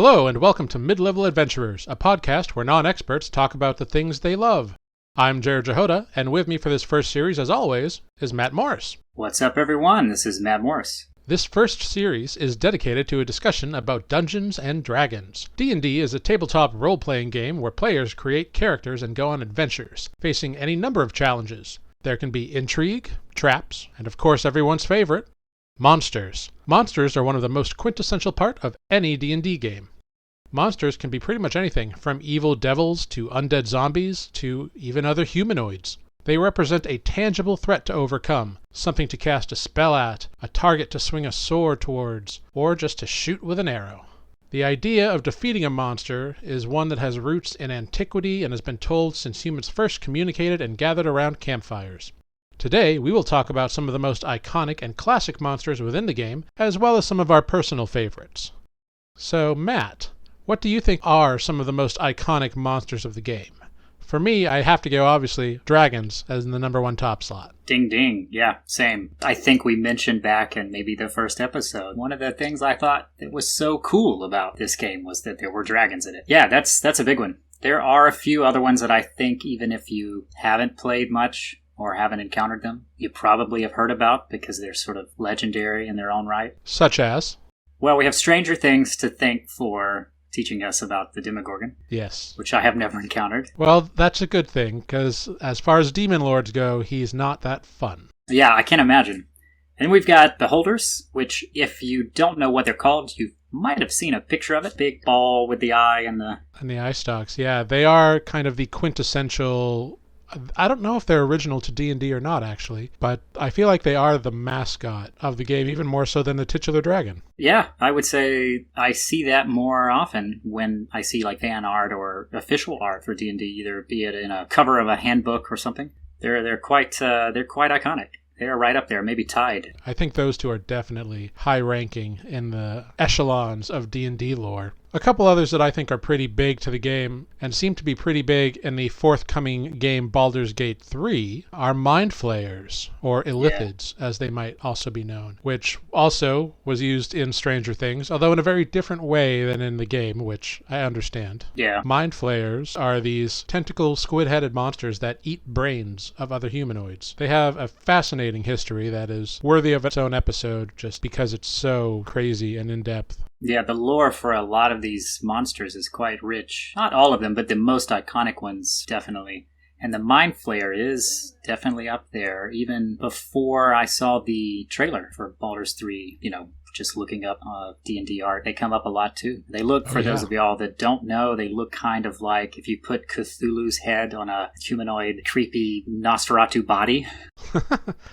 Hello and welcome to Mid-Level Adventurers, a podcast where non-experts talk about the things they love. I'm Jarrod, and with me for this first series, as always, is Matt Morris. What's up, everyone? This is Matt Morris. This first series is dedicated to a discussion about Dungeons and Dragons. D&D is a tabletop role-playing game where players create characters and go on adventures, facing any number of challenges. There can be intrigue, traps, and of course everyone's favorite, monsters. Monsters are one of the most quintessential part of any D&D game. Monsters can be pretty much anything, from evil devils to undead zombies to even other humanoids. They represent a tangible threat to overcome, something to cast a spell at, a target to swing a sword towards, or just to shoot with an arrow. The idea of defeating a monster is one that has roots in antiquity and has been told since humans first communicated and gathered around campfires. Today, we will talk about some of the most iconic and classic monsters within the game, as well as some of our personal favorites. So, Matt, what do you think are some of the most iconic monsters of the game? For me, I have to go, obviously, dragons as in the number one top slot. Ding, ding. Yeah, same. I think we mentioned back in maybe the first episode, one of the things I thought that was so cool about this game was that there were dragons in it. Yeah, that's a big one. There are a few other ones that I think even if you haven't played much or haven't encountered them, you probably have heard about because they're sort of legendary in their own right. Such as? Well, we have Stranger Things to thank for teaching us about the Demogorgon. Yes. Which I have never encountered. Well, that's a good thing, because as far as demon lords go, he's not that fun. Yeah, I can't imagine. And we've got Beholders, which if you don't know what they're called, you might have seen a picture of it. Big ball with the eye and the... And the eye stalks, yeah. They are kind of the quintessential... I don't know if they're original to D&D or not, actually, but I feel like they are the mascot of the game, even more so than the titular dragon. Yeah, I would say I see that more often when I see like fan art or official art for D&D, either be it in a cover of a handbook or something. They're quite iconic. They're right up there, maybe tied. I think those two are definitely high-ranking in the echelons of D&D lore. A couple others that I think are pretty big to the game, and seem to be pretty big in the forthcoming game Baldur's Gate 3, are Mind Flayers, or Illithids, as they might also be known, which also was used in Stranger Things, although in a very different way than in the game, which I understand. Yeah. Mind Flayers are these tentacle squid-headed monsters that eat brains of other humanoids. They have a fascinating history that is worthy of its own episode just because it's so crazy and in-depth. Yeah, the lore for a lot of these monsters is quite rich. Not all of them, but the most iconic ones, definitely. And the Mind Flayer is definitely up there, even before I saw the trailer for Baldur's 3, just looking up D&D art. They come up a lot, too. They look, for those of y'all that don't know, they look kind of like if you put Cthulhu's head on a humanoid, creepy Nosferatu body.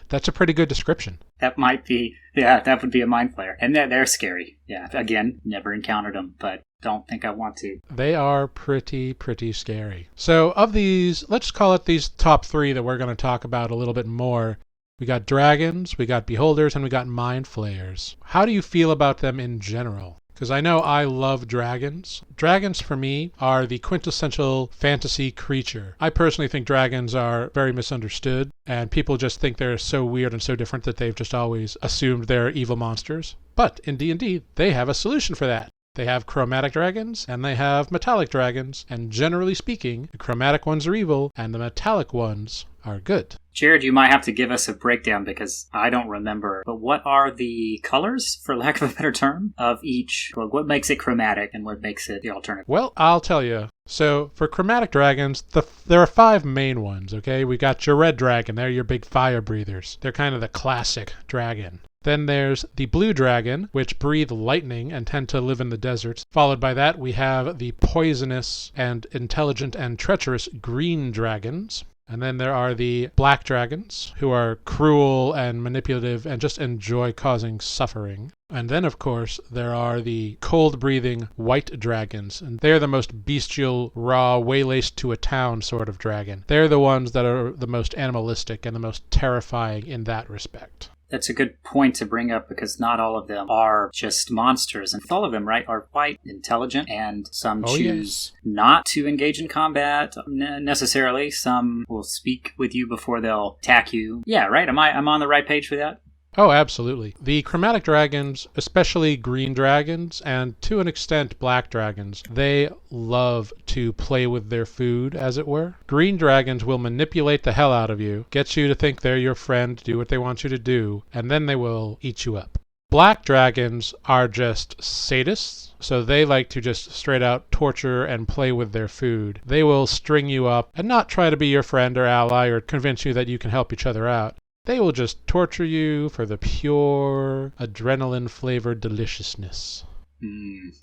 That's a pretty good description. That might be, that would be a Mind Flayer. And they're scary. Yeah, again, never encountered them, but don't think I want to. They are pretty scary. So of these, let's call it these top three that we're going to talk about a little bit more. We got dragons, we got beholders, and we got mind flayers. How do you feel about them in general? Because I know I love dragons. Dragons, for me, are the quintessential fantasy creature. I personally think dragons are very misunderstood, and people just think they're so weird and so different that they've just always assumed they're evil monsters. But in D&D, they have a solution for that. They have chromatic dragons, and they have metallic dragons, and generally speaking, the chromatic ones are evil, and the metallic ones are good. Jarrod, you might have to give us a breakdown because I don't remember. But what are the colors, for lack of a better term, of each? Well, what makes it chromatic and what makes it the alternative? Well, I'll tell you. So, for chromatic dragons, there are five main ones, okay? We got your red dragon. They're your big fire breathers. They're kind of the classic dragon. Then there's the blue dragon, which breathe lightning and tend to live in the deserts. Followed by that, we have the poisonous and intelligent and treacherous green dragons. And then there are the black dragons, who are cruel and manipulative and just enjoy causing suffering. And then, of course, there are the cold-breathing white dragons, and they're the most bestial, raw, waylaced to a town sort of dragon. They're the ones that are the most animalistic and the most terrifying in that respect. That's a good point to bring up because not all of them are just monsters. And all of them, right, are quite intelligent, and some choose not to engage in combat necessarily. Some will speak with you before they'll attack you. Yeah, right? I'm on the right page for that? Oh, absolutely. The Chromatic Dragons, especially green dragons, and to an extent black dragons, they love to play with their food, as it were. Green dragons will manipulate the hell out of you, get you to think they're your friend, do what they want you to do, and then they will eat you up. Black dragons are just sadists, so they like to just straight out torture and play with their food. They will string you up and not try to be your friend or ally or convince you that you can help each other out. They will just torture you for the pure adrenaline-flavored deliciousness.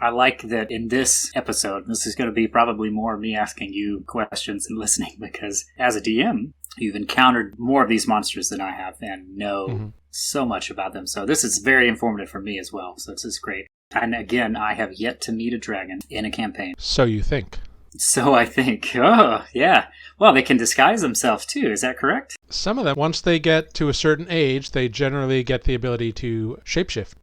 I like that in this episode, this is going to be probably more me asking you questions and listening, because as a DM, you've encountered more of these monsters than I have and know so much about them. So this is very informative for me as well. So this is great. And again, I have yet to meet a dragon in a campaign. So you think. So I think, oh, yeah. Well, they can disguise themselves too, is that correct? Some of them, once they get to a certain age, they generally get the ability to shapeshift.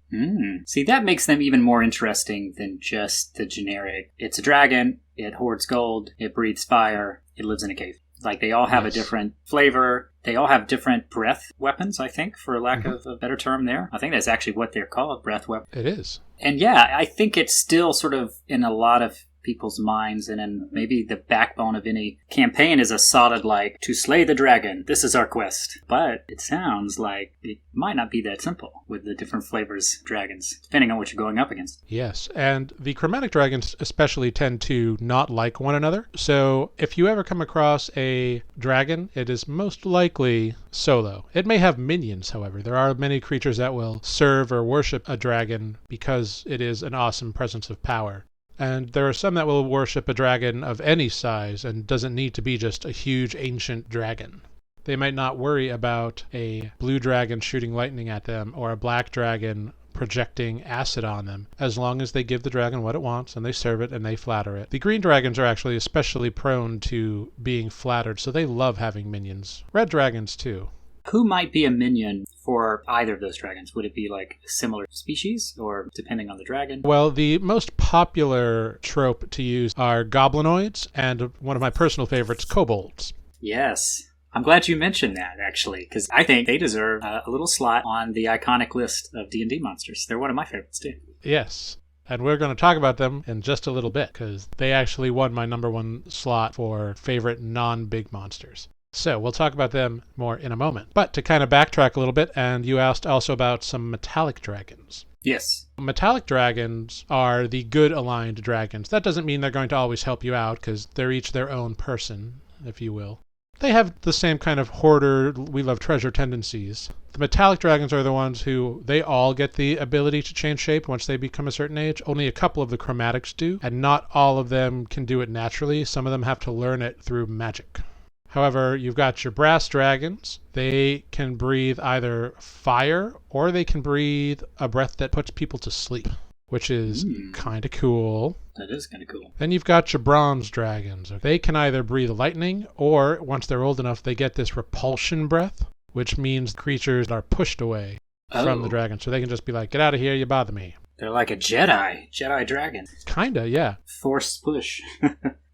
See, that makes them even more interesting than just the generic, it's a dragon, it hoards gold, it breathes fire, it lives in a cave. Like, they all have a different flavor. They all have different breath weapons, I think, for lack of a better term there. I think that's actually what they're called, breath weapons. It is. And yeah, I think it's still sort of in a lot of people's minds, and in maybe the backbone of any campaign is a solid, like, to slay the dragon, this is our quest. But it sounds like it might not be that simple with the different flavors of dragons, depending on what you're going up against. Yes, and the Chromatic Dragons especially tend to not like one another. So if you ever come across a dragon, it is most likely solo. It may have minions, however. There are many creatures that will serve or worship a dragon because it is an awesome presence of power. And there are some that will worship a dragon of any size and doesn't need to be just a huge ancient dragon. They might not worry about a blue dragon shooting lightning at them or a black dragon projecting acid on them, as long as they give the dragon what it wants and they serve it and they flatter it. The green dragons are actually especially prone to being flattered, so they love having minions. Red dragons too. Who might be a minion for either of those dragons? Would it be like a similar species, or depending on the dragon? Well, the most popular trope to use are goblinoids, and one of my personal favorites, kobolds. Yes. I'm glad you mentioned that, actually, because I think they deserve a little slot on the iconic list of D&D monsters. They're one of my favorites, too. Yes. And we're going to talk about them in just a little bit, because they actually won my number one slot for favorite non-big monsters. So we'll talk about them more in a moment. But to kind of backtrack a little bit, and you asked also about some metallic dragons. Yes. Metallic dragons are the good aligned dragons. That doesn't mean they're going to always help you out, because they're each their own person, if you will. They have the same kind of hoarder, we love treasure tendencies. The metallic dragons are the ones who, they all get the ability to change shape once they become a certain age. Only a couple of the chromatics do, and not all of them can do it naturally. Some of them have to learn it through magic. However, you've got your brass dragons. They can breathe either fire or they can breathe a breath that puts people to sleep, which is kind of cool. That is kind of cool. Then you've got your bronze dragons. They can either breathe lightning or, once they're old enough, they get this repulsion breath, which means creatures are pushed away from the dragon. So they can just be like, get out of here, you bother me. They're like a Jedi dragon. Kinda, yeah. Force push.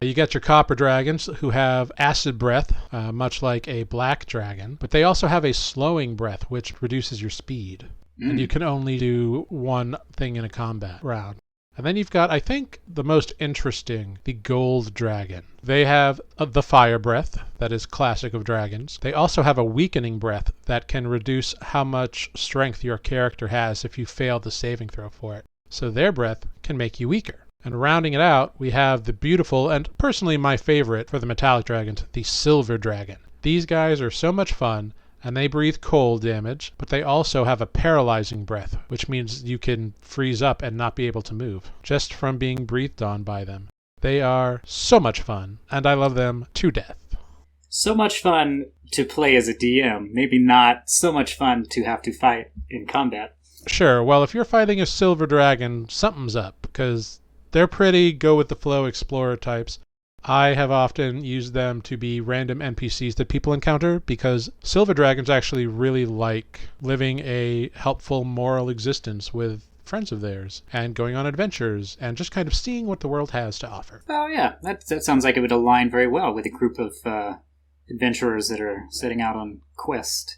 You got your copper dragons who have acid breath, much like a black dragon, but they also have a slowing breath, which reduces your speed. And you can only do one thing in a combat round. And then you've got, I think, the most interesting, the gold dragon. They have the fire breath, that is classic of dragons. They also have a weakening breath that can reduce how much strength your character has if you fail the saving throw for it. So their breath can make you weaker. And rounding it out, we have the beautiful, and personally my favorite for the metallic dragons, the silver dragon. These guys are so much fun, and they breathe cold damage, but they also have a paralyzing breath, which means you can freeze up and not be able to move, just from being breathed on by them. They are so much fun, and I love them to death. So much fun to play as a DM, maybe not so much fun to have to fight in combat. Sure, well, if you're fighting a silver dragon, something's up, because they're pretty go-with-the-flow explorer types. I have often used them to be random NPCs that people encounter because silver dragons actually really like living a helpful moral existence with friends of theirs and going on adventures and just kind of seeing what the world has to offer. Oh yeah, that sounds like it would align very well with a group of adventurers that are setting out on quest.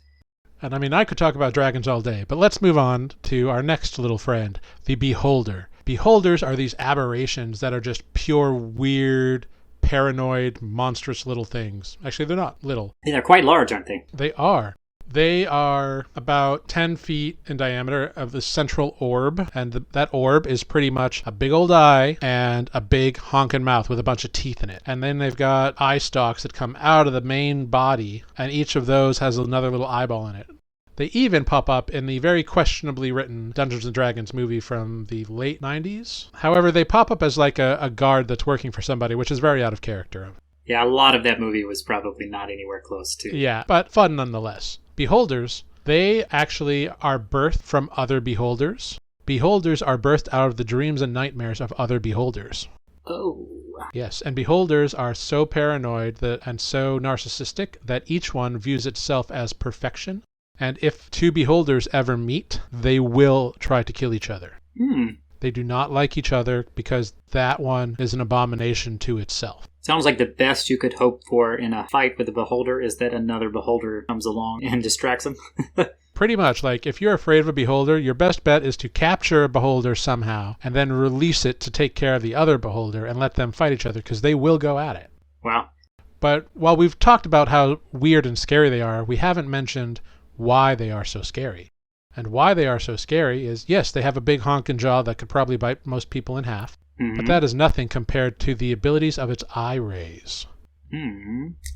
And I mean, I could talk about dragons all day, but let's move on to our next little friend, the Beholder. Beholders are these aberrations that are just pure, weird, paranoid, monstrous little things. Actually, they're not little. They're quite large, aren't they? They are. They are about 10 feet in diameter of the central orb, and that orb is pretty much a big old eye and a big honking mouth with a bunch of teeth in it. And then they've got eye stalks that come out of the main body, and each of those has another little eyeball in it. They even pop up in the very questionably written Dungeons & Dragons movie from the late 90s. However, they pop up as like a guard that's working for somebody, which is very out of character. Yeah, a lot of that movie was probably not anywhere close to. Yeah, but fun nonetheless. Beholders, they actually are birthed from other beholders. Beholders are birthed out of the dreams and nightmares of other beholders. Oh. Yes, and beholders are so paranoid and so narcissistic that each one views itself as perfection. And if two beholders ever meet, they will try to kill each other. They do not like each other because that one is an abomination to itself. Sounds like the best you could hope for in a fight with a beholder is that another beholder comes along and distracts them. Pretty much, like, if you're afraid of a beholder, your best bet is to capture a beholder somehow and then release it to take care of the other beholder and let them fight each other, because they will go at it. Wow. But while we've talked about how weird and scary they are, we haven't mentioned why they are so scary. And why they are so scary is, yes, they have a big honking jaw that could probably bite most people in half. But that is nothing compared to the abilities of its eye rays.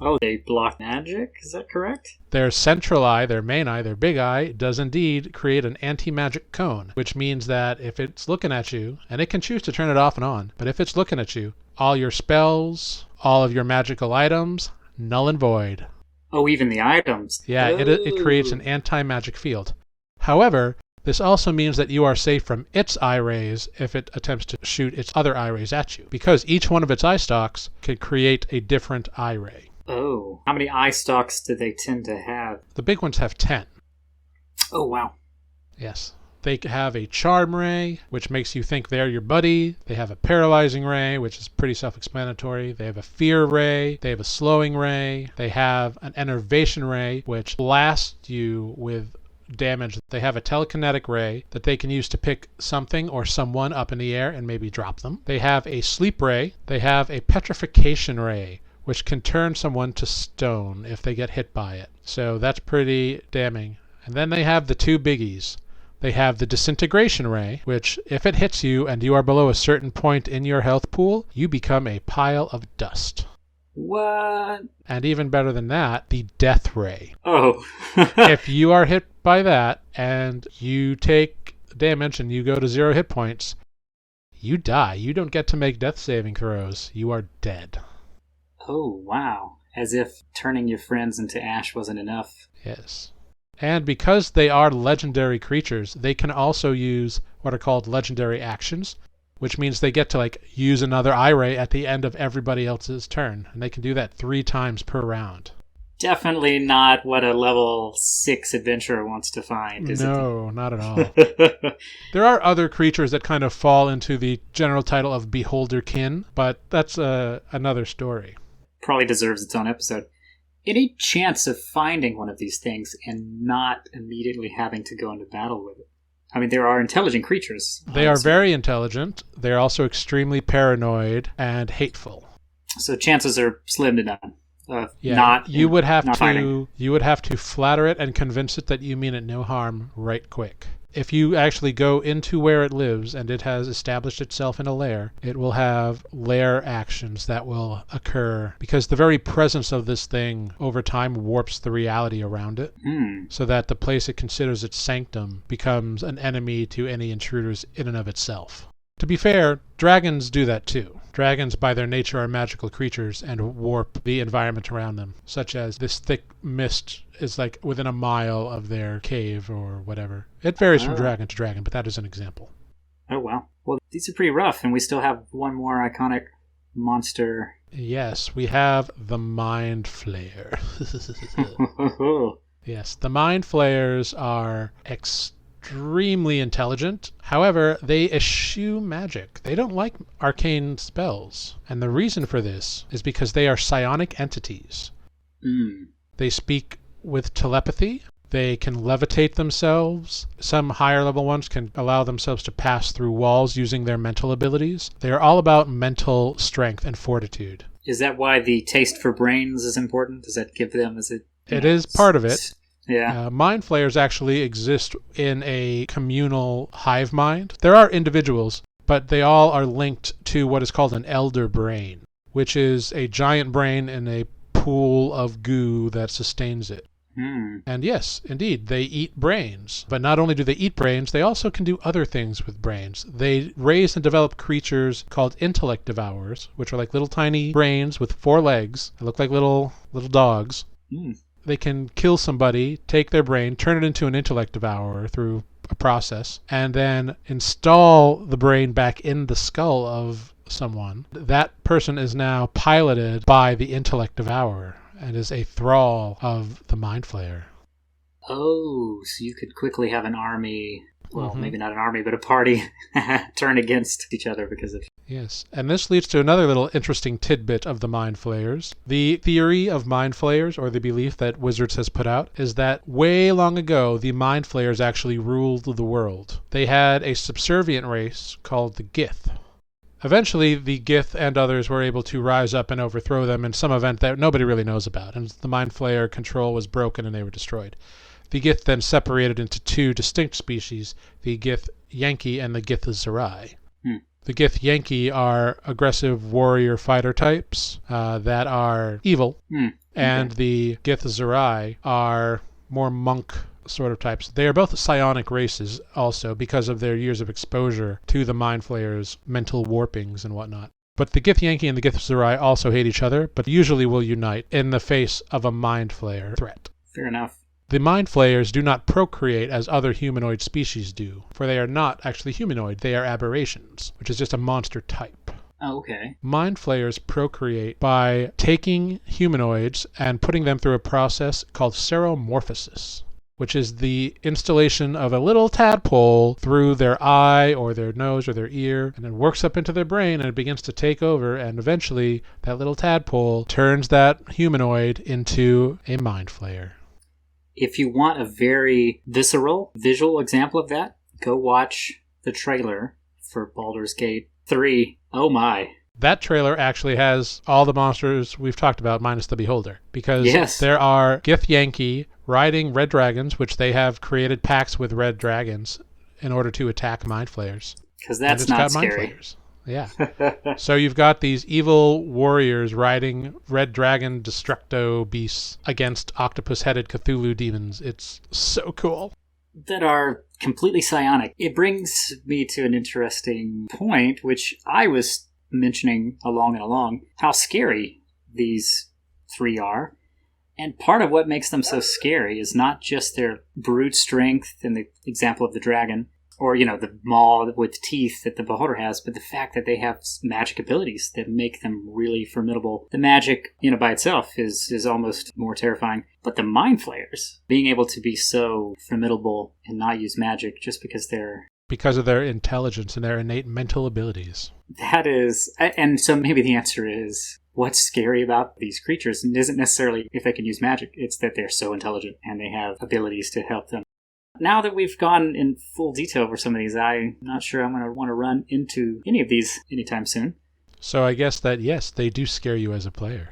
Oh, they block magic? Is that correct? Their central eye, their main eye, their big eye, does indeed create an anti-magic cone, which means that if it's looking at you, and it can choose to turn it off and on, but if it's looking at you, all your spells, all of your magical items, null and void. Oh, even the items. Yeah, it creates an anti-magic field. However, this also means that you are safe from its eye rays if it attempts to shoot its other eye rays at you, because each one of its eye stalks could create a different eye ray. Oh, how many eye stalks do they tend to have? The big ones have 10. Oh, wow. Yes. They have a charm ray, which makes you think they're your buddy. They have a paralyzing ray, which is pretty self-explanatory. They have a fear ray. They have a slowing ray. They have an enervation ray, which blasts you with damage. They have a telekinetic ray that they can use to pick something or someone up in the air and maybe drop them. They have a sleep ray. They have a petrification ray, which can turn someone to stone if they get hit by it. So that's pretty damning. And then they have the two biggies. They have the disintegration ray, which if it hits you and you are below a certain point in your health pool, you become a pile of dust. What? And even better than that, the death ray. Oh. If you are hit by that and you take damage and you go to 0 hit points, you die. You don't get to make death saving throws. You are dead. Oh, wow. As if turning your friends into ash wasn't enough. Yes. And because they are legendary creatures, they can also use what are called legendary actions, which means they get to use another eye ray at the end of everybody else's turn. And they can do that 3 times per round. Definitely not what a level 6 adventurer wants to find, is it? No, not at all. There are other creatures that kind of fall into the general title of Beholderkin, but that's another story. Probably deserves its own episode. Any chance of finding one of these things and not immediately having to go into battle with it? I mean, there are intelligent creatures. They are very intelligent. They're also extremely paranoid and hateful. So chances are slim to none. You would have to flatter it and convince it that you mean it no harm right quick. If you actually go into where it lives and it has established itself in a lair, it will have lair actions that will occur because the very presence of this thing over time warps the reality around it, so that the place it considers its sanctum becomes an enemy to any intruders in and of itself. To be fair, dragons do that too. Dragons, by their nature, are magical creatures and warp the environment around them, such as this thick mist is within a mile of their cave or whatever. It varies from dragon to dragon, but that is an example. Oh, wow. Well, these are pretty rough, and we still have one more iconic monster. Yes, we have the Mind Flayer. Yes, the Mind Flayers are extremely intelligent. However, they eschew magic. They don't like arcane spells. And the reason for this is because they are psionic entities. They speak with telepathy. They can levitate themselves. Some higher level ones can allow themselves to pass through walls using their mental abilities. They are all about mental strength and fortitude. Is that why the taste for brains is important? Does that give them, It is part of it. Yeah. Mind flayers actually exist in a communal hive mind. There are individuals, but they all are linked to what is called an elder brain, which is a giant brain in a pool of goo that sustains it. And yes, indeed, they eat brains. But not only do they eat brains, they also can do other things with brains. They raise and develop creatures called intellect devourers, which are like little tiny brains with 4 legs. They look like little dogs. They can kill somebody, take their brain, turn it into an intellect devourer through a process, and then install the brain back in the skull of someone. That person is now piloted by the intellect devourer and is a thrall of the mind flayer. Oh, so you could quickly have an army, well, maybe not an army, but a party turn against each other because of... Yes, and this leads to another little interesting tidbit of the mind flayers. The theory of mind flayers, or the belief that Wizards has put out, is that way long ago, the mind flayers actually ruled the world. They had a subservient race called the Gith. Eventually, the Gith and others were able to rise up and overthrow them in some event that nobody really knows about, and the mind flayer control was broken and they were destroyed. The Gith then separated into 2 distinct species, the Gith Yankee and the Gith Zerai. The Gith Yankee are aggressive warrior fighter types that are evil, and the Gith Zerai are more monk sort of types. They are both psionic races also because of their years of exposure to the mind flayers' mental warpings and whatnot. But the Gith Yankee and the Gith Zerai also hate each other, but usually will unite in the face of a mind flayer threat. Fair enough. The mind flayers do not procreate as other humanoid species do, for they are not actually humanoid, they are aberrations, which is just a monster type. Oh, okay. Mind flayers procreate by taking humanoids and putting them through a process called seromorphosis, which is the installation of a little tadpole through their eye or their nose or their ear, and it works up into their brain and it begins to take over, and eventually that little tadpole turns that humanoid into a mind flayer. If you want a very visceral visual example of that, go watch the trailer for Baldur's Gate 3. Oh my. That trailer actually has all the monsters we've talked about minus the Beholder, because there are Gith Yankee riding red dragons, which they have created pacts with red dragons in order to attack mind flayers. Because that's not scary. Yeah. So you've got these evil warriors riding red dragon destructo beasts against octopus-headed Cthulhu demons. It's so cool. That are completely psionic. It brings me to an interesting point, which I was mentioning along, how scary these 3 are. And part of what makes them so scary is not just their brute strength in the example of the dragon, or, the maw with teeth that the Beholder has, but the fact that they have magic abilities that make them really formidable. The magic, by itself is almost more terrifying. But the mind flayers, being able to be so formidable and not use magic just because they're... Because of their intelligence and their innate mental abilities. That is... And so maybe the answer is, what's scary about these creatures isn't necessarily if they can use magic. It's that they're so intelligent and they have abilities to help them. Now that we've gone in full detail over some of these, I'm not sure I'm going to want to run into any of these anytime soon. So I guess that, yes, they do scare you as a player.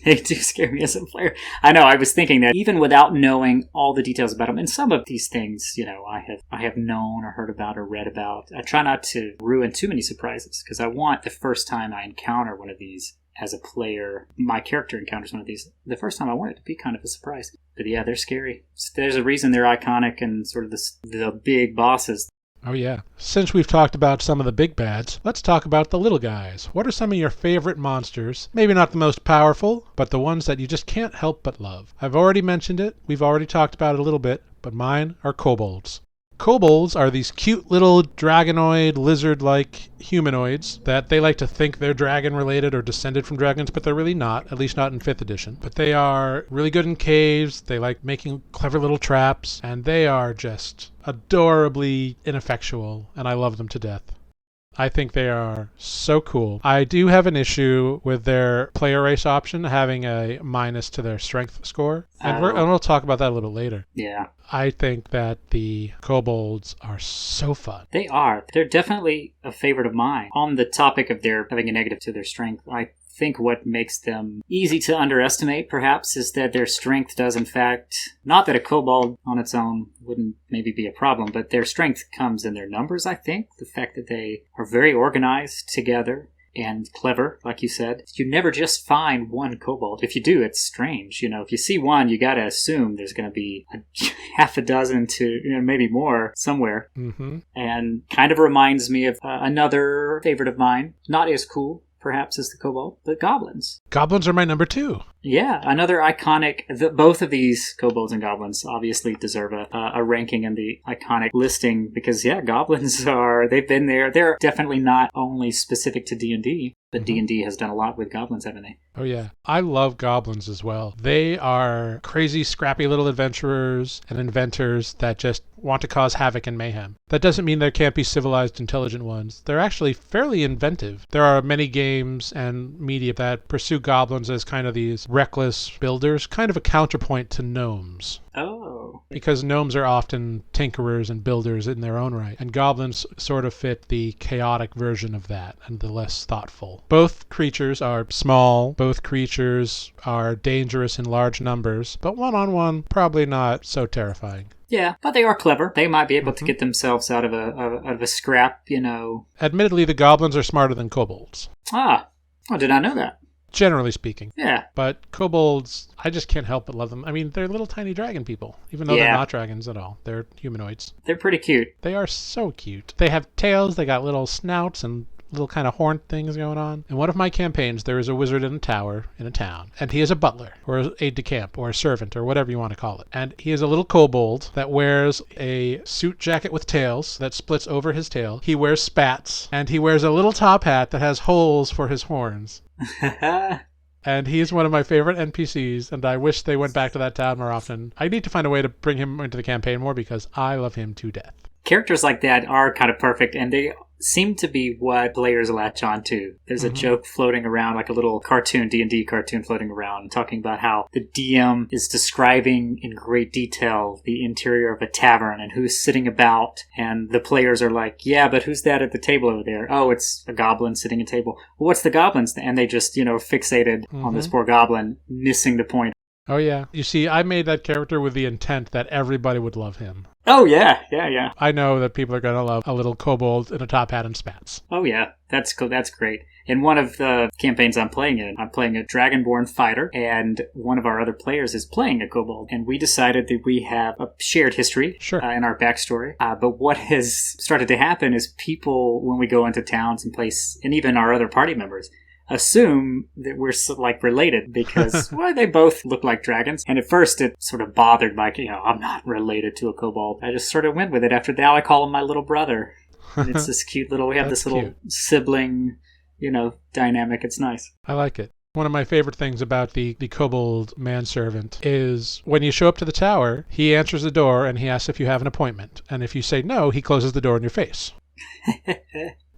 They do scare me as a player. I know, I was thinking that even without knowing all the details about them, and some of these things, I have known or heard about or read about, I try not to ruin too many surprises, because I want the first time I encounter one of these as a player, my character encounters one of these, the first time I want it to be kind of a surprise. But yeah, they're scary. There's a reason they're iconic and sort of the big bosses. Oh yeah. Since we've talked about some of the big bads, let's talk about the little guys. What are some of your favorite monsters? Maybe not the most powerful, but the ones that you just can't help but love. I've already mentioned it. We've already talked about it a little bit, but mine are kobolds. Kobolds are these cute little dragonoid, lizard-like humanoids that they like to think they're dragon-related or descended from dragons, but they're really not, at least not in 5th edition. But they are really good in caves, they like making clever little traps, and they are just adorably ineffectual, and I love them to death. I think they are so cool. I do have an issue with their player race option having a minus to their strength score. And we'll talk about that a little later. Yeah. I think that the kobolds are so fun. They are. They're definitely a favorite of mine. On the topic of their having a negative to their strength, I think what makes them easy to underestimate, perhaps, is that their strength does, in fact, not that a kobold on its own wouldn't maybe be a problem, but their strength comes in their numbers, I think. The fact that they are very organized together and clever, like you said. You never just find one kobold. If you do, it's strange. If you see one, you got to assume there's going to be half a dozen to maybe more somewhere. Mm-hmm. And kind of reminds me of another favorite of mine. Not as cool, perhaps, as the kobold, but goblins. Goblins are my number 2. Yeah, another iconic... both of these kobolds and goblins obviously deserve a ranking in the iconic listing because, goblins they've been there. They're definitely not only specific to D&D, but D&D has done a lot with goblins, haven't they? Oh, yeah. I love goblins as well. They are crazy, scrappy little adventurers and inventors that just want to cause havoc and mayhem. That doesn't mean there can't be civilized, intelligent ones. They're actually fairly inventive. There are many games and media that pursue goblins as kind of these reckless builders, kind of a counterpoint to gnomes. Oh. Because gnomes are often tinkerers and builders in their own right, and goblins sort of fit the chaotic version of that and the less thoughtful. Both creatures are small, both creatures are dangerous in large numbers, but one-on-one, probably not so terrifying. Yeah, but they are clever. They might be able to get themselves out of a scrap, Admittedly, the goblins are smarter than kobolds. Ah, I did not know that. Generally speaking. Yeah. But kobolds, I just can't help but love them. I mean, they're little tiny dragon people, even though they're not dragons at all. They're humanoids. They're pretty cute. They are so cute. They have tails, they got little snouts and little kind of horn things going on. In one of my campaigns, there is a wizard in a tower in a town, and he is a butler, or an aide-de-camp, or a servant, or whatever you want to call it. And he is a little kobold that wears a suit jacket with tails that splits over his tail. He wears spats, and he wears a little top hat that has holes for his horns. And he is one of my favorite NPCs, and I wish they went back to that town more often. I need to find a way to bring him into the campaign more because I love him to death. Characters like that are kind of perfect, and they seem to be what players latch on to. There's a joke floating around, like a little cartoon, D&D cartoon floating around, talking about how the DM is describing in great detail the interior of a tavern and who's sitting about, and the players are like, yeah, but who's that at the table over there? Oh, it's a goblin sitting at a table. Well, what's the goblin's? And they just, fixated on this poor goblin, missing the point. Oh, yeah. You see, I made that character with the intent that everybody would love him. Oh, yeah. I know that people are going to love a little kobold in a top hat and spats. Oh, yeah. That's cool. That's great. In one of the campaigns I'm playing a dragonborn fighter, and one of our other players is playing a kobold. And we decided that we have a shared history in our backstory. But what has started to happen is people, when we go into towns and place, and even our other party members, assume that we're related because they both look like dragons. And at first it sort of bothered my, I'm not related to a kobold. I just sort of went with it. After that, I call him my little brother. And it's this cute little, we have this little sibling, dynamic. It's nice. I like it. One of my favorite things about the kobold manservant is when you show up to the tower, he answers the door and he asks if you have an appointment. And if you say no, he closes the door in your face.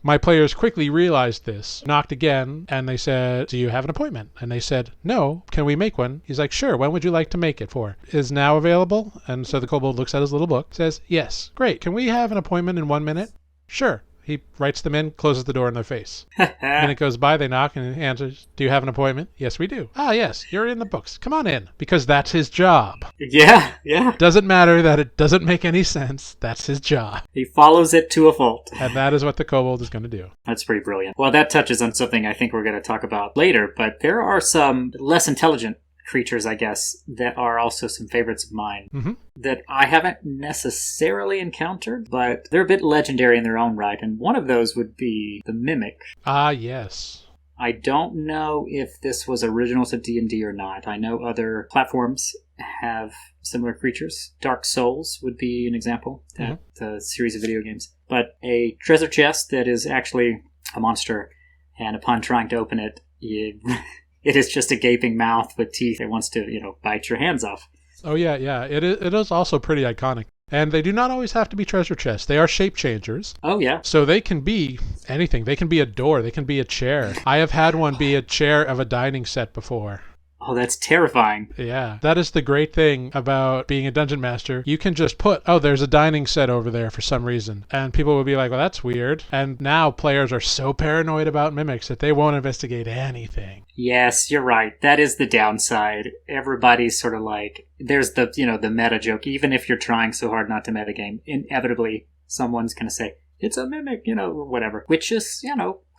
My players quickly realized this, knocked again, and they said, do you have an appointment? And they said, no, can we make one? He's like, sure, when would you like to make it for? Is now available? And so the kobold looks at his little book, says, yes, great, can we have an appointment in 1 minute? Sure. He writes them in, closes the door in their face. Minute goes by, they knock, and he answers, do you have an appointment? Yes, we do. Ah, yes, you're in the books. Come on in. Because that's his job. Yeah. Doesn't matter that it doesn't make any sense. That's his job. He follows it to a fault. And that is what the kobold is going to do. That's pretty brilliant. Well, that touches on something I think we're going to talk about later, but there are some less intelligent creatures, I guess, that are also some favorites of mine that I haven't necessarily encountered, but they're a bit legendary in their own right, and one of those would be the Mimic. Ah, yes. I don't know if this was original to D&D or not. I know other platforms have similar creatures. Dark Souls would be an example, a series of video games. But a treasure chest that is actually a monster, and upon trying to open it, it is just a gaping mouth with teeth that wants to, bite your hands off. Oh, yeah. It is also pretty iconic. And they do not always have to be treasure chests. They are shape changers. Oh, yeah. So they can be anything. They can be a door. They can be a chair. I have had one be a chair of a dining set before. Oh, that's terrifying. Yeah, that is the great thing about being a dungeon master. You can just put, oh, there's a dining set over there for some reason. And people will be like, well, that's weird. And now players are so paranoid about mimics that they won't investigate anything. Yes, you're right. That is the downside. Everybody's sort of like, there's the, the meta joke. Even if you're trying so hard not to metagame, inevitably someone's going to say, it's a mimic, or whatever. Which is,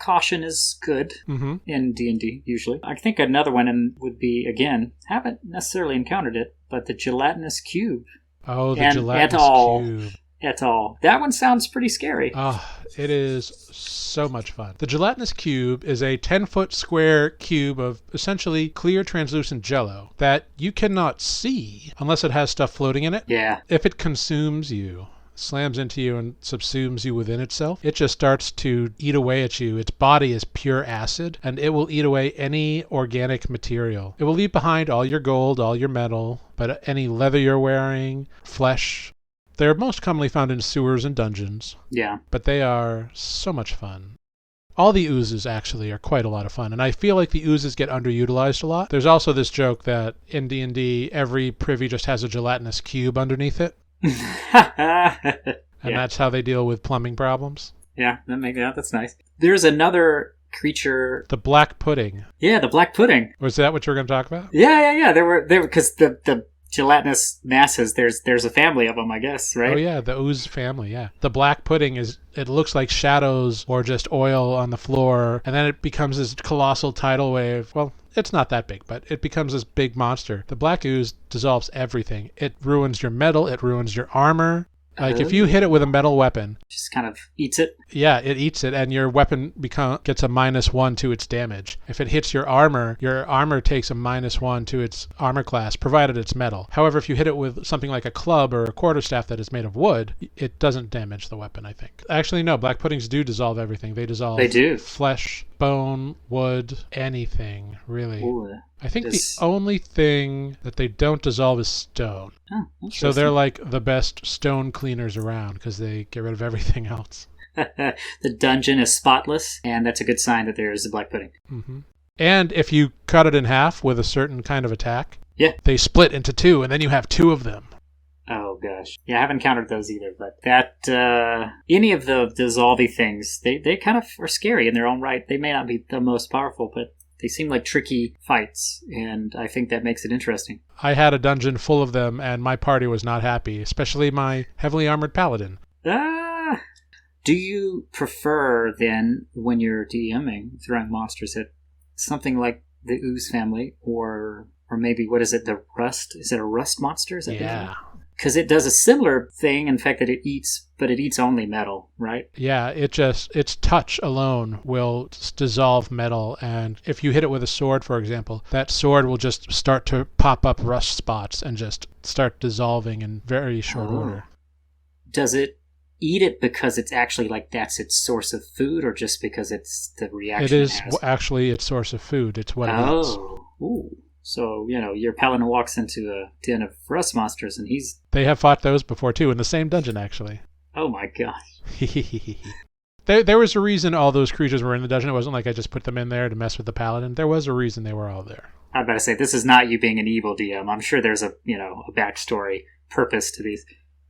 caution is good in D&D, usually. I think another one would be, again, haven't necessarily encountered it, but the gelatinous cube. Oh, the gelatinous cube. Et al. That one sounds pretty scary. Oh, it is so much fun. The gelatinous cube is a 10-foot square cube of essentially clear translucent jello that you cannot see unless it has stuff floating in it. Yeah. If it consumes you, slams into you and subsumes you within itself, it just starts to eat away at you. Its body is pure acid, and it will eat away any organic material. It will leave behind all your gold, all your metal, but any leather you're wearing, flesh. They're most commonly found in sewers and dungeons. Yeah. But they are so much fun. All the oozes actually are quite a lot of fun, and I feel like the oozes get underutilized a lot. There's also this joke that in D&D, every privy just has a gelatinous cube underneath it. And that's how they deal with plumbing problems. Yeah, that's nice. There's another creature, the black pudding. Yeah, the black pudding. Was that what you were going to talk about? Yeah. There were because the gelatinous masses. There's a family of them, I guess, right? Oh yeah, the ooze family. Yeah, the black pudding it looks like shadows or just oil on the floor, and then it becomes this colossal tidal wave. Well, it's not that big, but it becomes this big monster. The black ooze dissolves everything. It ruins your metal. It ruins your armor. Like, if you hit it with a metal weapon... Just kind of eats it? Yeah, it eats it, and your weapon gets a -1 to its damage. If it hits your armor takes a -1 to its armor class, provided it's metal. However, if you hit it with something like a club or a quarterstaff that is made of wood, it doesn't damage the weapon, I think. Actually, no, black puddings do dissolve everything. They do. Flesh, bone, wood, anything, really. Ooh. I think the only thing that they don't dissolve is stone. Oh, so they're like the best stone cleaners around because they get rid of everything else. The dungeon is spotless, and that's a good sign that there is a black pudding. Mm-hmm. And if you cut it in half with a certain kind of attack, they split into two, and then you have two of them. Oh, gosh. Yeah, I haven't encountered those either, but any of the dissolvey things, they kind of are scary in their own right. They may not be the most powerful, but they seem like tricky fights, and I think that makes it interesting. I had a dungeon full of them, and my party was not happy, especially my heavily armored paladin. Do you prefer, then, when you're DMing, throwing monsters at something like the Ooze family, or maybe, what is it, the Rust? Is it a Rust monster? Is that yeah. Because it does a similar thing, in fact, that it eats only metal, right? Yeah, its touch alone will dissolve metal, and if you hit it with a sword, for example, that sword will just start to pop up rust spots and just start dissolving in very short order. Does it eat it because it's actually like that's its source of food, or just because it's the reaction it is actually its source of food? It's what it eats. Ooh. So, your paladin walks into a den of rust monsters, and They have fought those before, too, in the same dungeon, actually. Oh, my gosh. There was a reason all those creatures were in the dungeon. It wasn't like I just put them in there to mess with the paladin. There was a reason they were all there. I was about to say, this is not you being an evil DM. I'm sure there's a backstory purpose to these.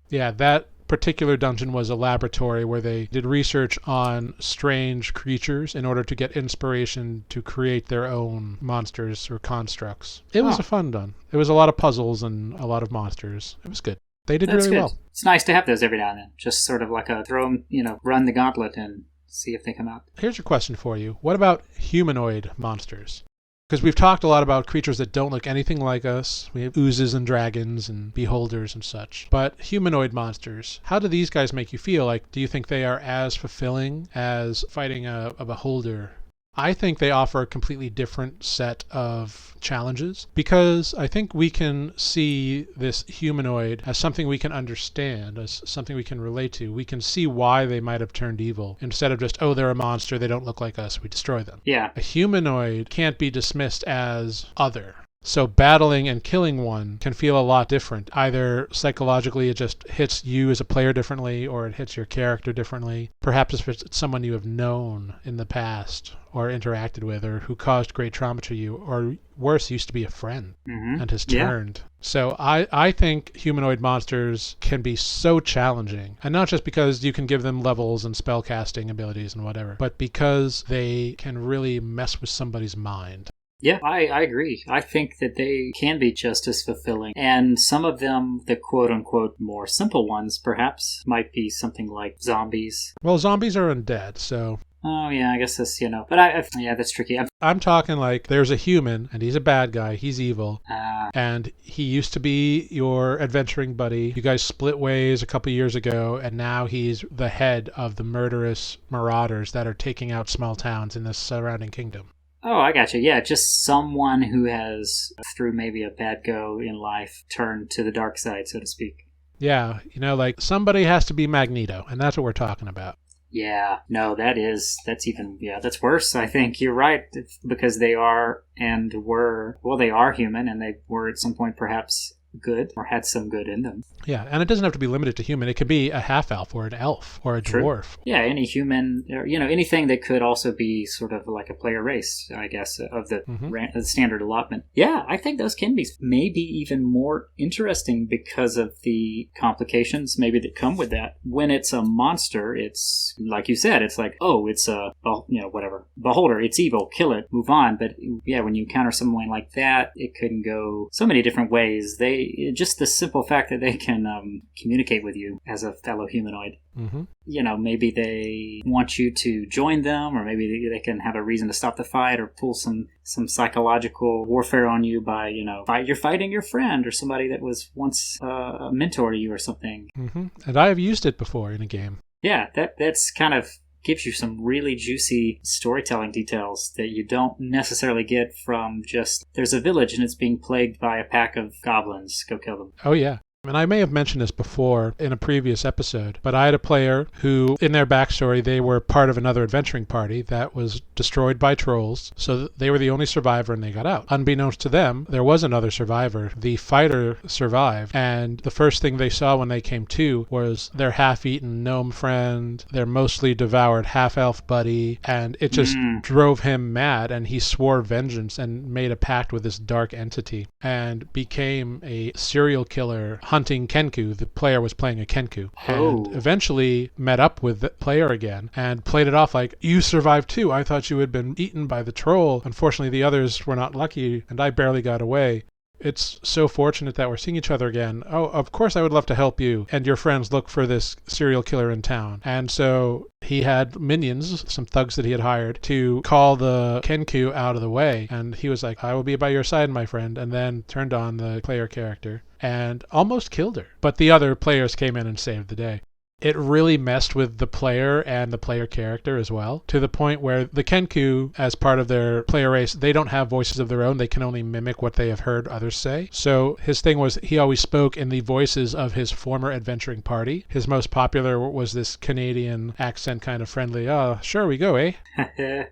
Yeah, that particular dungeon was a laboratory where they did research on strange creatures in order to get inspiration to create their own monsters or constructs. It was a fun done. It was a lot of puzzles and a lot of monsters. It was good. They did really well. It's nice to have those every now and then. Just sort of like a throw them, run the gauntlet and see if they come out. Here's a question for you. What about humanoid monsters? Because we've talked a lot about creatures that don't look anything like us. We have oozes and dragons and beholders and such. But humanoid monsters, how do these guys make you feel? Like, do you think they are as fulfilling as fighting a beholder? I think they offer a completely different set of challenges because I think we can see this humanoid as something we can understand, as something we can relate to. We can see why they might have turned evil instead of just, oh, they're a monster, they don't look like us, we destroy them. Yeah. A humanoid can't be dismissed as other. So battling and killing one can feel a lot different. Either psychologically it just hits you as a player differently, or it hits your character differently. Perhaps if it's someone you have known in the past or interacted with, or who caused great trauma to you, or worse, used to be a friend and has turned. So I think humanoid monsters can be so challenging. And not just because you can give them levels and spell casting abilities and whatever, but because they can really mess with somebody's mind. Yeah, I agree. I think that they can be just as fulfilling. And some of them, the quote-unquote more simple ones, perhaps, might be something like zombies. Well, zombies are undead, so... Oh, yeah, I guess that's, But yeah, that's tricky. I'm talking like there's a human, and he's a bad guy. He's evil. And he used to be your adventuring buddy. You guys split ways a couple years ago, and now he's the head of the murderous marauders that are taking out small towns in the surrounding kingdom. Oh, I gotcha. Yeah, just someone who has, through maybe a bad go in life, turned to the dark side, so to speak. Yeah, like somebody has to be Magneto, and that's what we're talking about. Yeah, no, that's worse, I think. You're right, because they are they are human, and they were at some point perhaps good, or had some good in them. Yeah, and it doesn't have to be limited to human. It could be a half-elf, or an elf, or a dwarf. Yeah, any human, or, anything that could also be sort of like a player race, I guess, of the standard allotment. Yeah, I think those can be maybe even more interesting because of the complications maybe that come with that. When it's a monster, it's, like you said, it's like, oh, it's a, whatever, beholder, it's evil, kill it, move on. But yeah, when you encounter someone like that, it can go so many different ways. Just the simple fact that they can communicate with you as a fellow humanoid. Maybe they want you to join them, or maybe they can have a reason to stop the fight, or pull some psychological warfare on you by, you're fighting your friend or somebody that was once a mentor to you or something. And I have used it before in a game. Yeah, that's kind of gives you some really juicy storytelling details that you don't necessarily get from just, there's a village and it's being plagued by a pack of goblins, go kill them. Oh yeah. And I may have mentioned this before in a previous episode, but I had a player who, in their backstory, they were part of another adventuring party that was destroyed by trolls, so they were the only survivor and they got out. Unbeknownst to them, there was another survivor. The fighter survived, and the first thing they saw when they came to was their half-eaten gnome friend, their mostly devoured half-elf buddy, and it just drove him mad, and he swore vengeance and made a pact with this dark entity and became a serial killer hunting Kenku. The player was playing a Kenku. And eventually met up with the player again and played it off like, you survived too. I thought you had been eaten by the troll. Unfortunately, the others were not lucky, and I barely got away. It's so fortunate that we're seeing each other again. Oh, of course I would love to help you and your friends look for this serial killer in town. And so he had minions, some thugs that he had hired, to call the Kenku out of the way. And he was like, I will be by your side, my friend. And then turned on the player character and almost killed her. But the other players came in and saved the day. It really messed with the player and the player character as well, to the point where the Kenku, as part of their player race, they don't have voices of their own. They can only mimic what they have heard others say. So his thing was he always spoke in the voices of his former adventuring party. His most popular was this Canadian accent, kind of friendly, oh, sure we go, eh?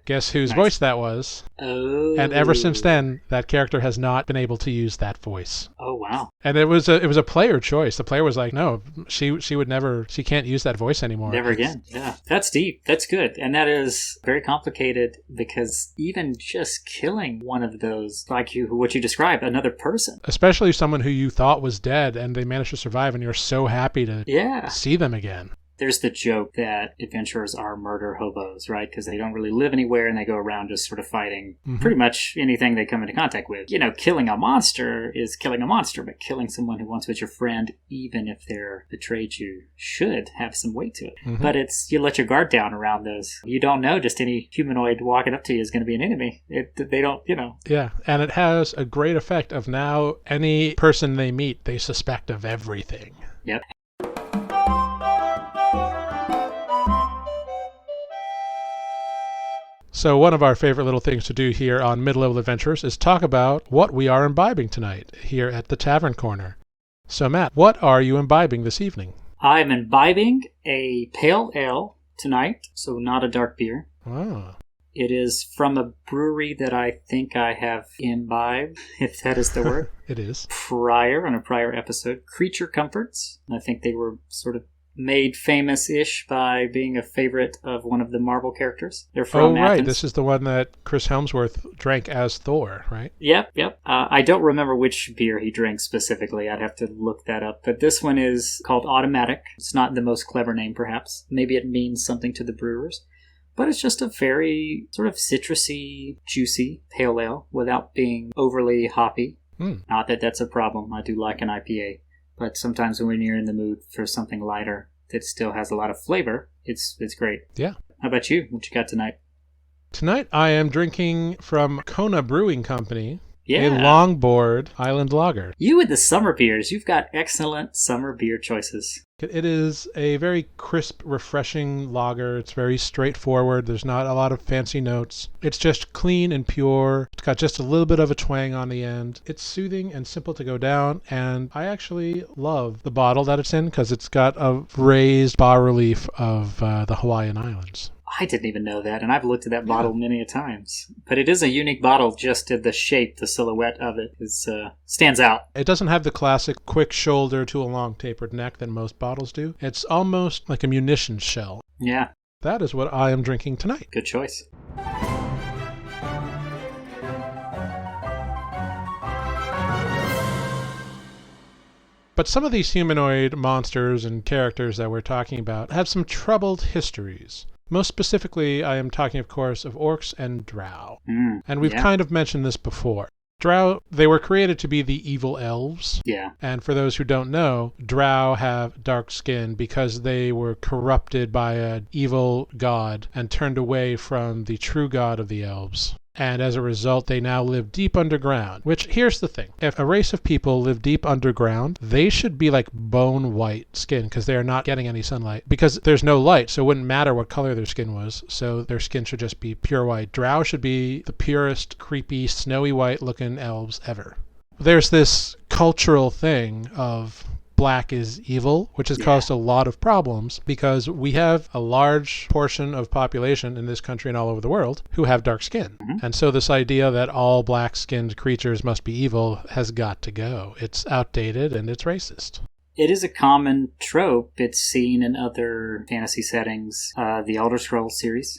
Guess whose voice that was? Oh. And ever since then, that character has not been able to use that voice. Oh, wow. And it was a player choice. The player was like, no, she would never, she can't use that voice anymore. Never again. Yeah, that's deep. That's good. And that is very complicated, because even just killing one of those, like what you described, another person. Especially someone who you thought was dead and they managed to survive, and you're so happy to see them again. There's the joke that adventurers are murder hobos, right? Because they don't really live anywhere and they go around just sort of fighting pretty much anything they come into contact with. Killing a monster is killing a monster, but killing someone who once was your friend, even if they're betrayed you, should have some weight to it. But you let your guard down around those. You don't know just any humanoid walking up to you is going to be an enemy. They don't, Yeah, and it has a great effect of now any person they meet, they suspect of everything. Yep. So one of our favorite little things to do here on Mid-Level Adventures is talk about what we are imbibing tonight here at the Tavern Corner. So Matt, what are you imbibing this evening? I'm imbibing a pale ale tonight, so not a dark beer. Oh. It is from a brewery that I think I have imbibed, if that is the word. It is. On a prior episode, Creature Comforts. I think they were sort of made famous-ish by being a favorite of one of the Marvel characters. They're from Athens. Right. This is the one that Chris Helmsworth drank as Thor, right? Yep. I don't remember which beer he drank specifically. I'd have to look that up. But this one is called Automatic. It's not the most clever name, perhaps. Maybe it means something to the brewers. But it's just a very sort of citrusy, juicy pale ale without being overly hoppy. Not that that's a problem. I do like an IPA. But sometimes when you're in the mood for something lighter that still has a lot of flavor, it's great. Yeah. How about you? What you got tonight? Tonight I am drinking from Kona Brewing Company. Yeah. A Longboard Island Lager. You with the summer beers. You've got excellent summer beer choices. It is a very crisp, refreshing lager. It's very straightforward. There's not a lot of fancy notes. It's just clean and pure. It's got just a little bit of a twang on the end. It's soothing and simple to go down, and I actually love the bottle that it's in because it's got a raised bas relief of the Hawaiian Islands. I didn't even know that, and I've looked at that bottle many a times. But it is a unique bottle, just the shape, the silhouette of it stands out. It doesn't have the classic quick shoulder to a long tapered neck that most bottles do. It's almost like a munitions shell. Yeah. That is what I am drinking tonight. Good choice. But some of these humanoid monsters and characters that we're talking about have some troubled histories. Most specifically, I am talking, of course, of Orcs and Drow. And we've kind of mentioned this before. Drow, they were created to be the evil elves. Yeah. And for those who don't know, Drow have dark skin because they were corrupted by an evil god and turned away from the true god of the elves. And as a result, they now live deep underground. Which, here's the thing. If a race of people live deep underground, they should be like bone white skin because they are not getting any sunlight. Because there's no light, so it wouldn't matter what color their skin was. So their skin should just be pure white. Drow should be the purest, creepy, snowy white looking elves ever. There's this cultural thing of black is evil, which has caused a lot of problems because we have a large portion of population in this country and all over the world who have dark skin. And so this idea that all black-skinned creatures must be evil has got to go. It's outdated and it's racist. It is a common trope. It's seen in other fantasy settings, the Elder Scrolls series,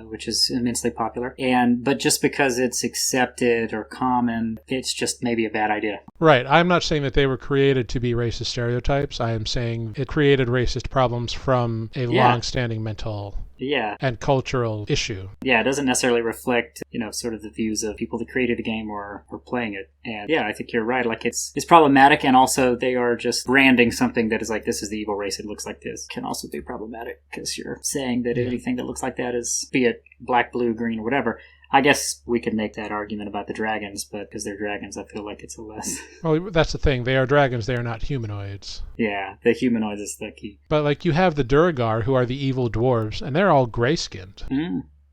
which is immensely popular. But just because it's accepted or common, it's just maybe a bad idea. Right. I'm not saying that they were created to be racist stereotypes. I am saying it created racist problems from a long-standing mental and cultural issue. Yeah, it doesn't necessarily reflect, sort of the views of people that created the game or playing it. And yeah, I think you're right. Like it's problematic, and also they are just branding something that is like, this is the evil race, it looks like this. Can also be problematic because you're saying that anything that looks like that is, be it black, blue, green, or whatever. I guess we could make that argument about the dragons, but because they're dragons, I feel like it's a less... Well, that's the thing. They are dragons. They are not humanoids. Yeah, the humanoids is the key. But, like, you have the Duragar, who are the evil dwarves, and they're all gray-skinned.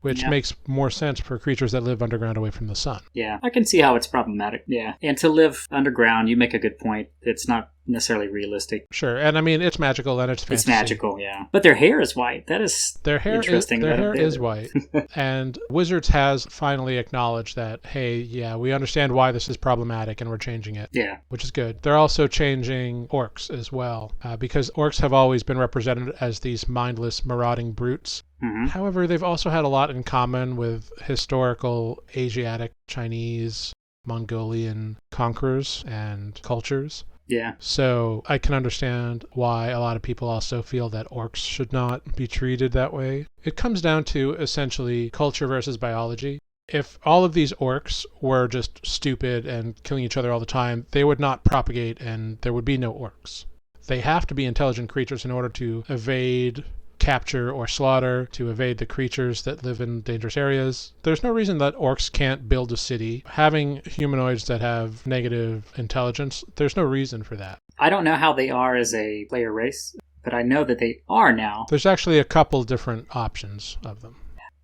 Which makes more sense for creatures that live underground away from the sun. Yeah, I can see how it's problematic. Yeah, and to live underground, you make a good point. It's not necessarily realistic. Sure, and I mean, it's magical and it's fantasy. It's magical, yeah. But their hair is white. That is interesting. Their hair is white. And Wizards has finally acknowledged that, hey, yeah, we understand why this is problematic and we're changing it. Yeah. Which is good. They're also changing orcs as well, because orcs have always been represented as these mindless, marauding brutes. However, they've also had a lot in common with historical Asiatic, Chinese, Mongolian conquerors and cultures. Yeah. So I can understand why a lot of people also feel that orcs should not be treated that way. It comes down to essentially culture versus biology. If all of these orcs were just stupid and killing each other all the time, they would not propagate and there would be no orcs. They have to be intelligent creatures in order to evade capture or slaughter, to evade the creatures that live in dangerous areas. There's no reason that orcs can't build a city. Having humanoids that have negative intelligence, there's no reason for that. I don't know how they are as a player race, but I know that they are now. There's actually a couple different options of them.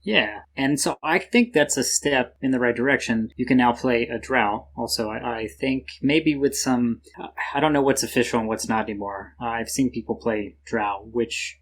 Yeah, and so I think that's a step in the right direction. You can now play a Drow. Also, I think maybe with some, I don't know what's official and what's not anymore. I've seen people play Drow,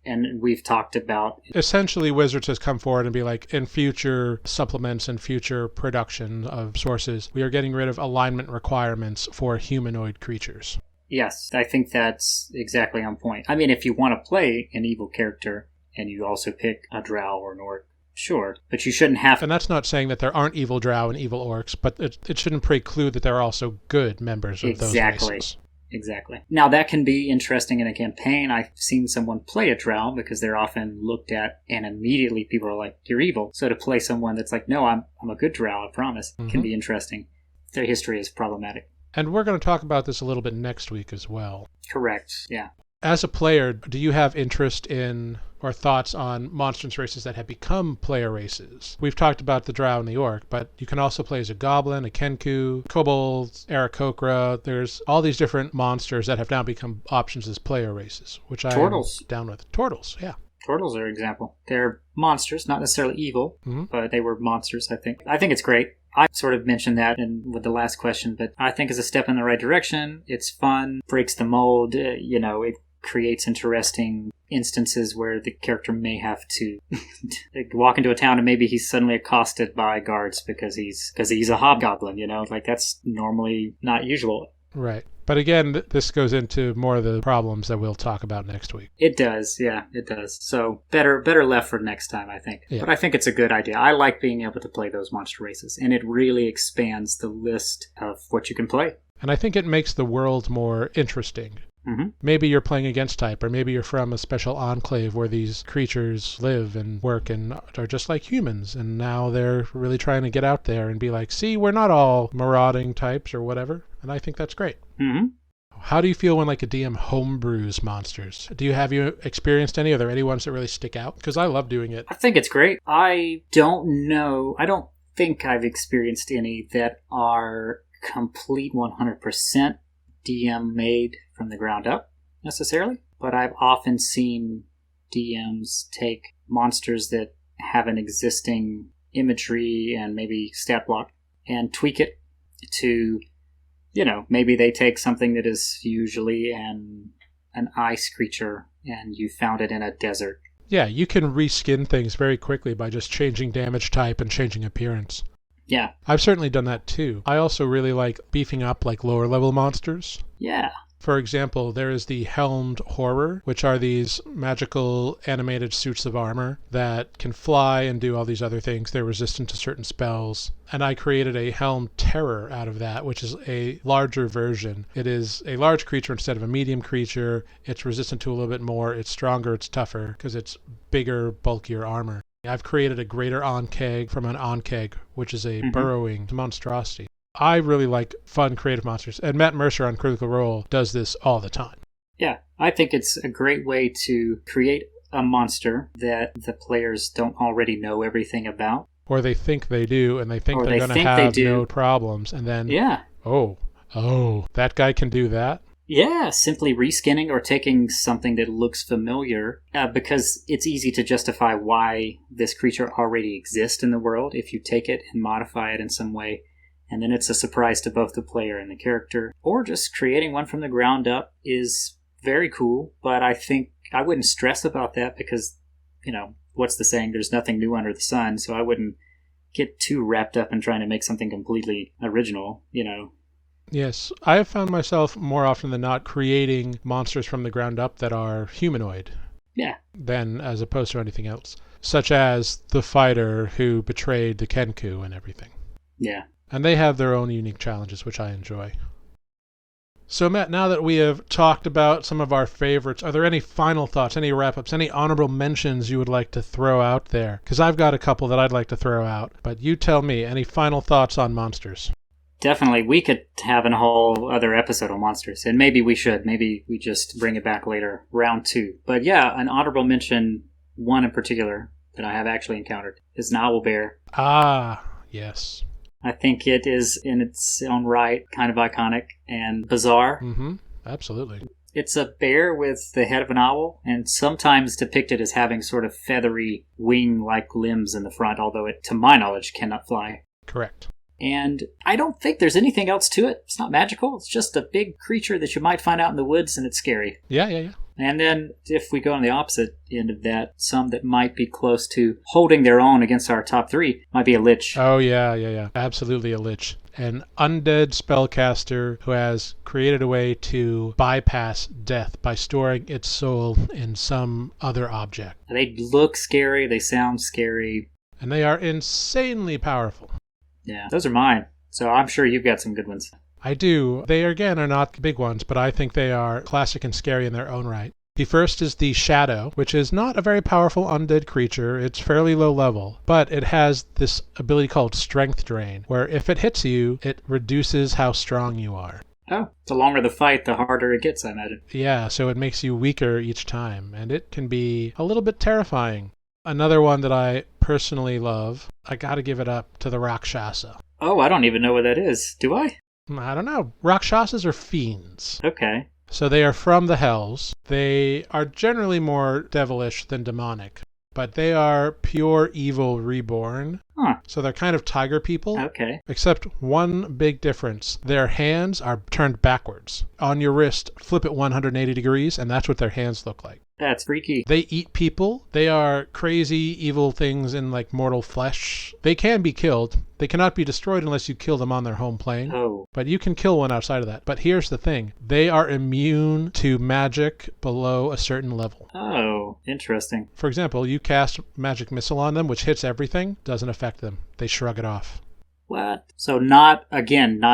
and we've talked about. Essentially, Wizards has come forward and be like, in future supplements and future production of sources, we are getting rid of alignment requirements for humanoid creatures. Yes, I think that's exactly on point. I mean, if you want to play an evil character and you also pick a Drow or an Orc, sure, but you shouldn't have to. And that's not saying that there aren't evil Drow and evil Orcs, but it shouldn't preclude that there are also good members of those races. Exactly. Now, that can be interesting in a campaign. I've seen someone play a Drow because they're often looked at and immediately people are like, you're evil. So to play someone that's like, no, I'm a good Drow, I promise, can be interesting. Their history is problematic. And we're going to talk about this a little bit next week as well. Correct, yeah. As a player, do you have interest in or thoughts on monstrous races that have become player races? We've talked about the Drow and the Orc, but you can also play as a Goblin, a Kenku, Kobolds, Aarakocra. There's all these different monsters that have now become options as player races, which I'm down with. Turtles, yeah. Turtles are an example. They're monsters, not necessarily evil, but they were monsters, I think. I think it's great. I sort of mentioned that with the last question, but I think it's a step in the right direction. It's fun, breaks the mold, it creates interesting instances where the character may have to walk into a town and maybe he's suddenly accosted by guards because he's a hobgoblin, that's normally not usual. Right. But again, this goes into more of the problems that we'll talk about next week. It does, yeah, it does. So better left for next time, I think. Yeah. But I think it's a good idea. I like being able to play those monster races, and it really expands the list of what you can play. And I think it makes the world more interesting. Mm-hmm. Maybe you're playing against type, or maybe you're from a special enclave where these creatures live and work and are just like humans, and now they're really trying to get out there and be like, see, we're not all marauding types or whatever, and I think that's great. Mm-hmm. How do you feel when like a DM homebrews monsters? Have you experienced any? Are there any ones that really stick out? Because I love doing it. I think it's great. I don't think I've experienced any that are complete 100% DM made from the ground up necessarily, but I've often seen DMs take monsters that have an existing imagery and maybe stat block and tweak it to, maybe they take something that is usually an ice creature and you found it in a desert. Yeah, you can reskin things very quickly by just changing damage type and changing appearance. Yeah. I've certainly done that too. I also really like beefing up like lower level monsters. Yeah. For example, there is the Helmed Horror, which are these magical animated suits of armor that can fly and do all these other things. They're resistant to certain spells. And I created a Helmed Terror out of that, which is a larger version. It is a large creature instead of a medium creature. It's resistant to a little bit more. It's stronger. It's tougher because it's bigger, bulkier armor. I've created a greater Onkeg from an Onkeg, which is a burrowing monstrosity. I really like fun, creative monsters, and Matt Mercer on Critical Role does this all the time. Yeah, I think it's a great way to create a monster that the players don't already know everything about. Or they think they do, and they think they're going to have no problems, and then, oh, that guy can do that? Yeah, simply reskinning or taking something that looks familiar, because it's easy to justify why this creature already exists in the world if you take it and modify it in some way. And then it's a surprise to both the player and the character. Or just creating one from the ground up is very cool, but I think I wouldn't stress about that because, what's the saying? There's nothing new under the sun, so I wouldn't get too wrapped up in trying to make something completely original, Yes, I have found myself more often than not creating monsters from the ground up that are humanoid. Yeah. Than as opposed to anything else. Such as the fighter who betrayed the Kenku and everything. Yeah. And they have their own unique challenges, which I enjoy. So, Matt, now that we have talked about some of our favorites, are there any final thoughts, any wrap-ups, any honorable mentions you would like to throw out there? Because I've got a couple that I'd like to throw out. But you tell me, any final thoughts on monsters? Definitely. We could have a whole other episode on monsters. And maybe we should. Maybe we just bring it back later, round 2. But yeah, an honorable mention, one in particular, that I have actually encountered, is an owlbear. Ah, yes. I think it is, in its own right, kind of iconic and bizarre. Mm-hmm. Absolutely. It's a bear with the head of an owl, and sometimes depicted as having sort of feathery wing-like limbs in the front, although it, to my knowledge, cannot fly. Correct. And I don't think there's anything else to it. It's not magical. It's just a big creature that you might find out in the woods, and it's scary. Yeah. And then, if we go on the opposite end of that, some that might be close to holding their own against our top 3 might be a Lich. Oh, yeah. Absolutely a Lich. An undead spellcaster who has created a way to bypass death by storing its soul in some other object. They look scary. They sound scary. And they are insanely powerful. Yeah, those are mine. So I'm sure you've got some good ones. I do. They, again, are not big ones, but I think they are classic and scary in their own right. The first is the Shadow, which is not a very powerful undead creature. It's fairly low level, but it has this ability called Strength Drain, where if it hits you, it reduces how strong you are. Oh, the longer the fight, the harder it gets, I imagine. Yeah, so it makes you weaker each time, and it can be a little bit terrifying. Another one that I personally love, I gotta give it up to the Rockshoxes. Oh, I don't even know what that is. Do I? I don't know. Rockshoxes are fiends. Okay. So they are from the Hells. They are generally more devilish than demonic, but they are pure evil reborn. Huh. So they're kind of tiger people. Okay. Except one big difference. Their hands are turned backwards. On your wrist, flip it 180 degrees, and that's what their hands look like. That's freaky. They eat people. They are crazy, evil things in like mortal flesh. They can be killed. They cannot be destroyed unless you kill them on their home plane. Oh. But you can kill one outside of that. But here's the thing. They are immune to magic below a certain level. Oh, interesting. For example, you cast magic missile on them, which hits everything, doesn't affect them. They shrug it off. What? So not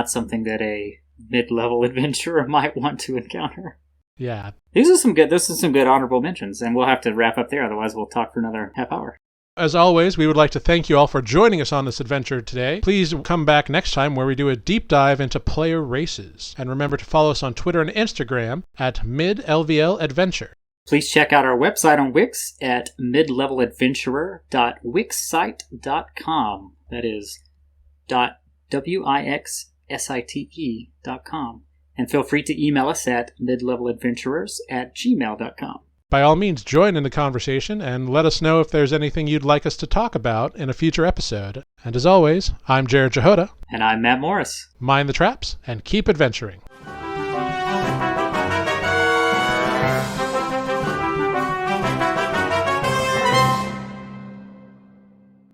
something that a mid-level adventurer might want to encounter. Yeah. This is some good honorable mentions, and we'll have to wrap up there, otherwise we'll talk for another half hour. As always, we would like to thank you all for joining us on this adventure today. Please come back next time where we do a deep dive into player races. And remember to follow us on Twitter and Instagram at midlvladventure. Please check out our website on Wix at midleveladventurer.wixsite.com. That is .wixsite.com. And feel free to email us at midleveladventurers@gmail.com. By all means, join in the conversation and let us know if there's anything you'd like us to talk about in a future episode. And as always, I'm Jarrod Jehoda. And I'm Matt Morris. Mind the traps and keep adventuring.